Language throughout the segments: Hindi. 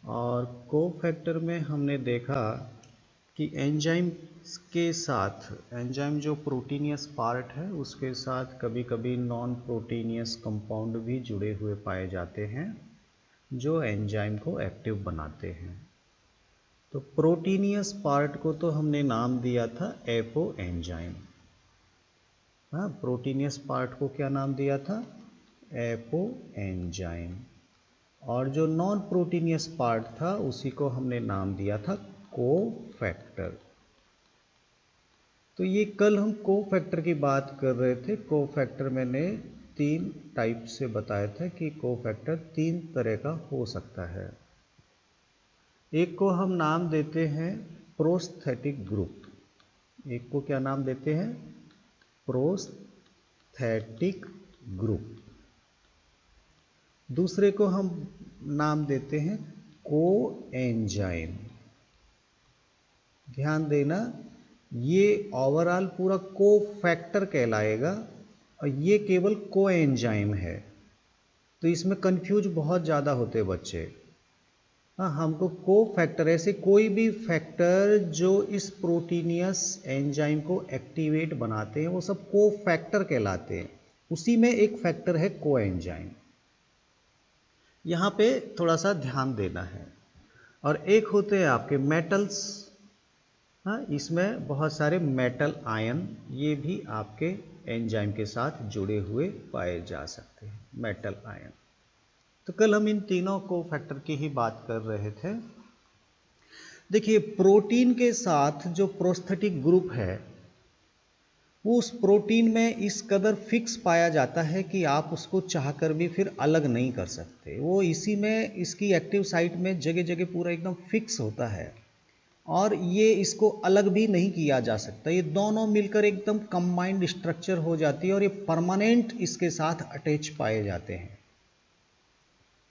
और कोफैक्टर में हमने देखा कि एंजाइम के साथ एंजाइम जो प्रोटीनियस पार्ट है उसके साथ कभी कभी नॉन प्रोटीनियस कंपाउंड भी जुड़े हुए पाए जाते हैं जो एंजाइम को एक्टिव बनाते हैं। तो प्रोटीनियस पार्ट को तो हमने नाम दिया था एपो एंजाइम। हाँ, प्रोटीनियस पार्ट को क्या नाम दिया था? Apo enzyme. और जो नॉन प्रोटीनियस पार्ट था उसी को हमने नाम दिया था कोफैक्टर। तो ये कल हम कोफैक्टर की बात कर रहे थे। कोफैक्टर मैंने 3 टाइप से बताया था कि कोफैक्टर 3 तरह का हो सकता है। एक को हम नाम देते हैं प्रोस्थेटिक ग्रुप। एक को क्या नाम देते हैं? Prosthetic group. दूसरे को हम नाम देते हैं कोएंजाइम। ध्यान देना, ये ओवरऑल पूरा कोफैक्टर कहलाएगा और ये केवल कोएंजाइम है। तो इसमें कंफ्यूज बहुत ज़्यादा होते बच्चे। हाँ, हमको कोफैक्टर, ऐसे कोई भी फैक्टर जो इस प्रोटीनियस एंजाइम को एक्टिवेट बनाते हैं वो सब कोफैक्टर कहलाते हैं। उसी में एक फैक्टर है कोएंजाइम। यहाँ पे थोड़ा सा ध्यान देना है। और एक होते हैं आपके मेटल्स। हाँ, इसमें बहुत सारे मेटल आयन ये भी आपके एंजाइम के साथ जुड़े हुए पाए जा सकते हैं, मेटल आयन। तो कल हम इन तीनों कोफैक्टर की ही बात कर रहे थे। देखिए, प्रोटीन के साथ जो प्रोस्थेटिक ग्रुप है वो उस प्रोटीन में इस कदर फिक्स पाया जाता है कि आप उसको चाहकर भी फिर अलग नहीं कर सकते। वो इसी में, इसकी एक्टिव साइट में जगह जगह पूरा एकदम फिक्स होता है और ये इसको अलग भी नहीं किया जा सकता। ये दोनों मिलकर एकदम कंबाइंड स्ट्रक्चर हो जाती है और ये परमानेंट इसके साथ अटैच पाए जाते हैं।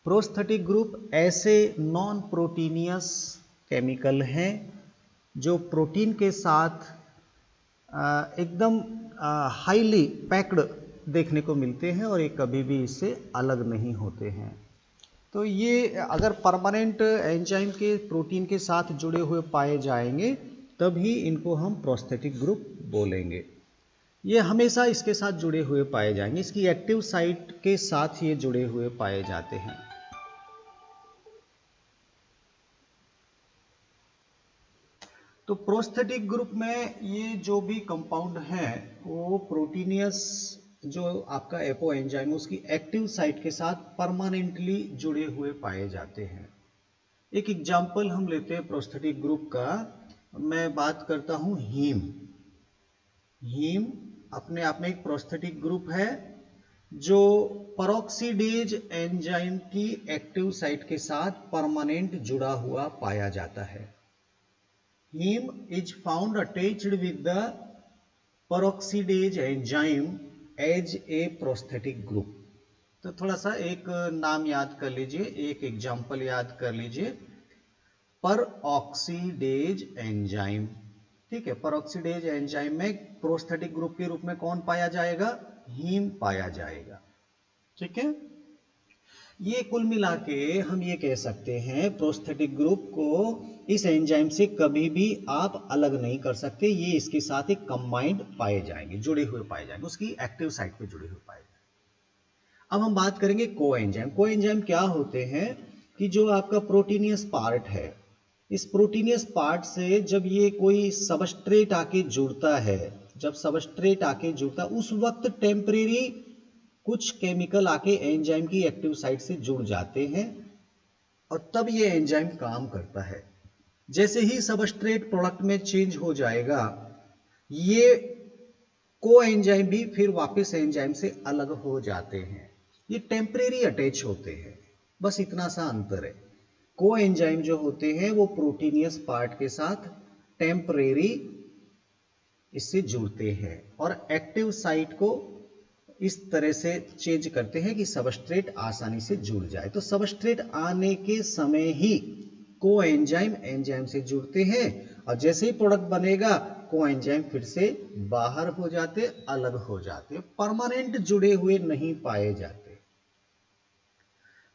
प्रोस्थेटिक ग्रुप ऐसे नॉन प्रोटीनियस केमिकल हैं जो प्रोटीन के साथ एकदम हाईली पैक्ड देखने को मिलते हैं और ये कभी भी इससे अलग नहीं होते हैं। तो ये अगर परमानेंट एंजाइम के प्रोटीन के साथ जुड़े हुए पाए जाएंगे तभी इनको हम प्रोस्थेटिक ग्रुप बोलेंगे। ये हमेशा इसके साथ जुड़े हुए पाए जाएंगे, इसकी एक्टिव साइट के साथ ये जुड़े हुए पाए जाते हैं। तो प्रोस्थेटिक ग्रुप में ये जो भी कंपाउंड है वो प्रोटीनियस जो आपका एपो एंजाइम उसकी एक्टिव साइट के साथ परमानेंटली जुड़े हुए पाए जाते हैं। एक एग्जांपल हम लेते हैं प्रोस्थेटिक ग्रुप का। मैं बात करता हूं हीम। हीम अपने आप में एक प्रोस्थेटिक ग्रुप है जो परऑक्सीडेज एंजाइम की एक्टिव साइट के साथ परमानेंट जुड़ा हुआ पाया जाता है। Heme is found attached with the peroxidase enzyme as a prosthetic group। तो थोड़ा सा एक नाम याद कर लीजिए, एक एग्जाम्पल याद कर लीजिए, परऑक्सीडेज एंजाइम। ठीक है, परऑक्सीडेज एंजाइम में प्रोस्थेटिक ग्रुप के रूप में कौन पाया जाएगा? हीम पाया जाएगा। ठीक है, ये कुल मिला के हम ये कह सकते हैं प्रोस्थेटिक ग्रुप को इस एंजाइम से कभी भी आप अलग नहीं कर सकते। ये इसके साथ एक कंबाइंड पाए जाएंगे, जुड़े हुए पाए जाएंगे, उसकी एक्टिव साइट पे जुड़े हुए पाए जाएंगे। अब हम बात करेंगे कोएंजाइम। कोएंजाइम क्या होते हैं कि जो आपका प्रोटीनियस पार्ट है, इस प्रोटीनियस पार्ट से जब ये कोई सबस्ट्रेट आके जुड़ता है, जब सबस्ट्रेट आके जुड़ता उस वक्त टेम्परेरी कुछ केमिकल आके एंजाइम की एक्टिव साइट से जुड़ जाते हैं और तब ये एंजाइम काम करता है। जैसे ही सबस्ट्रेट प्रोडक्ट में चेंज हो जाएगा ये कोएंजाइम भी फिर वापस एंजाइम से अलग हो जाते हैं। ये टेम्परेरी अटैच होते हैं, बस इतना सा अंतर है। कोएंजाइम जो होते हैं वो प्रोटीनियस पार्ट के साथ टेम्परेरी इससे जुड़ते हैं और एक्टिव साइट को इस तरह से चेंज करते हैं कि सबस्ट्रेट आसानी से जुड़ जाए। तो सबस्ट्रेट आने के समय ही कोएंजाइम एंजाइम से जुड़ते हैं और जैसे ही प्रोडक्ट बनेगा कोएंजाइम फिर से बाहर हो जाते, अलग हो जाते, परमानेंट जुड़े हुए नहीं पाए जाते।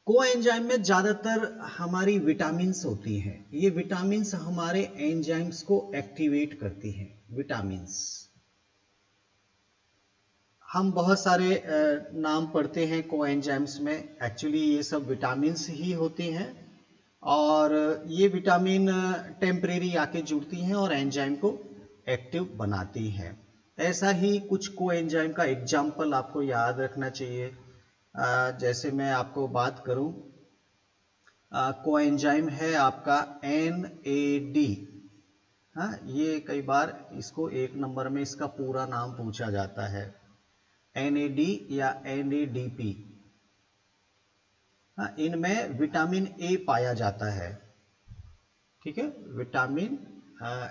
कोएंजाइम में ज्यादातर हमारी विटामिन्स होती हैं। ये विटामिन्स हमारे एंजाइम्स को एक्टिवेट करती हैं। विटामिन्स हम बहुत सारे नाम पढ़ते हैं कोएंजाइम्स में, एक्चुअली ये सब विटामिन्स ही होती हैं और ये विटामिन टेम्परेरी आके जुड़ती हैं और एंजाइम को एक्टिव बनाती हैं। ऐसा ही कुछ कोएंजाइम का एग्जाम्पल आपको याद रखना चाहिए। जैसे मैं आपको बात करूं, कोएंजाइम है आपका NAD। हाँ, ये कई बार इसको एक नंबर में इसका पूरा नाम पूछा जाता है, NAD या NADP। हाँ, इनमें विटामिन A पाया जाता है। ठीक है, विटामिन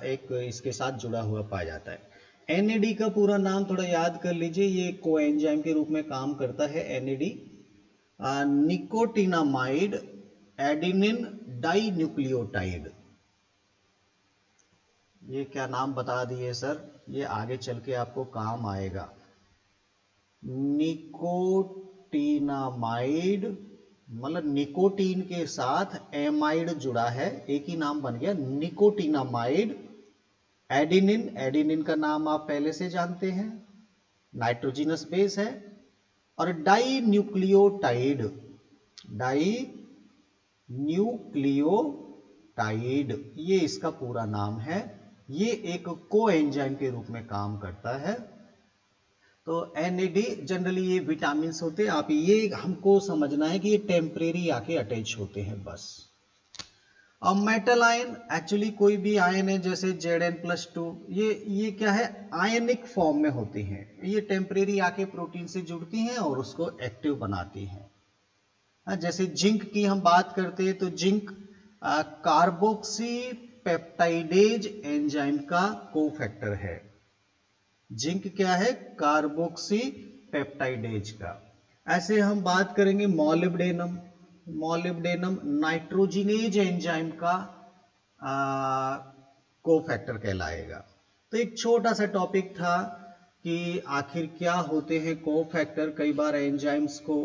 एक इसके साथ जुड़ा हुआ पाया जाता है। NAD का पूरा नाम थोड़ा याद कर लीजिए, ये कोएंजाइम के रूप में काम करता है। NAD nicotinamide adenine dinucleotide. ये क्या नाम बता दिए सर, ये आगे चल के आपको काम आएगा। निकोटिनामाइड मतलब निकोटीन के साथ एमाइड जुड़ा है, एक ही नाम बन गया निकोटिनामाइड। एडेनिन, एडेनिन का नाम आप पहले से जानते हैं, नाइट्रोजिनस बेस है। और डाई न्यूक्लियोटाइड, डाई न्यूक्लियोटाइड ये इसका पूरा नाम है। ये एक कोएंजाइम के रूप में काम करता है। तो NAD जनरली ये विटामिन्स होते हैं, आप ये हमको समझना है कि ये टेम्परेरी आके अटैच होते हैं बस। अब मेटल आयन, एक्चुअली कोई भी आयन है जैसे Zn+2, ये क्या है, आयनिक फॉर्म में होती हैं। ये टेम्परेरी आके प्रोटीन से जुड़ती हैं और उसको एक्टिव बनाती हैं। जैसे जिंक की हम बात करते हैं तो जिंक कार्बोक्सी पेप्टाइडेज एंजाइम का कोफैक्टर है। जिंक क्या है, कार्बोक्सी पेप्टाइडेज का। ऐसे हम बात करेंगे मॉलिब्डेनम, मॉलिब्डेनम नाइट्रोजिनेज एंजाइम का कोफैक्टर कहलाएगा। तो एक छोटा सा टॉपिक था कि आखिर क्या होते हैं कोफैक्टर। कई बार एंजाइम्स को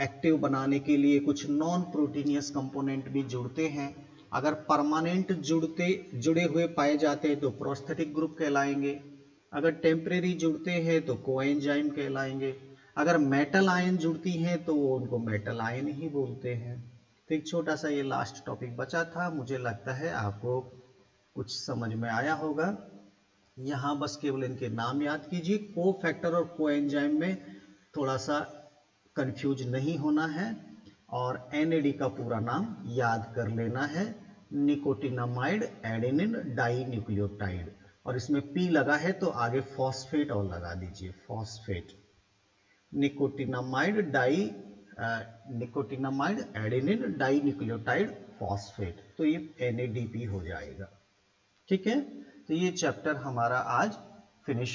एक्टिव बनाने के लिए कुछ नॉन प्रोटीनियस कंपोनेंट भी जुड़ते हैं। अगर परमानेंट जुड़े हुए पाए जाते हैं तो प्रोस्थेटिक ग्रुप कहलाएंगे। अगर टेम्परेरी जुड़ते हैं तो कोएंजाइम कहलाएंगे। अगर मेटल आयन जुड़ती हैं तो उनको मेटल आयन ही बोलते हैं। तो एक छोटा सा ये लास्ट टॉपिक बचा था, मुझे लगता है आपको कुछ समझ में आया होगा। यहाँ बस केवल इनके नाम याद कीजिए। कोफैक्टर और कोएंजाइम में थोड़ा सा कंफ्यूज नहीं होना है और NAD का पूरा नाम याद कर लेना है, निकोटिनामाइड एडेनिन डाई न्यूक्लियोटाइड। और इसमें P लगा है तो आगे फॉस्फेट और लगा दीजिए, phosphate. Nicotinamide adenine dinucleotide phosphate, तो ये NADP हो जाएगा। ठीक है, तो ये चैप्टर हमारा आज फिनिश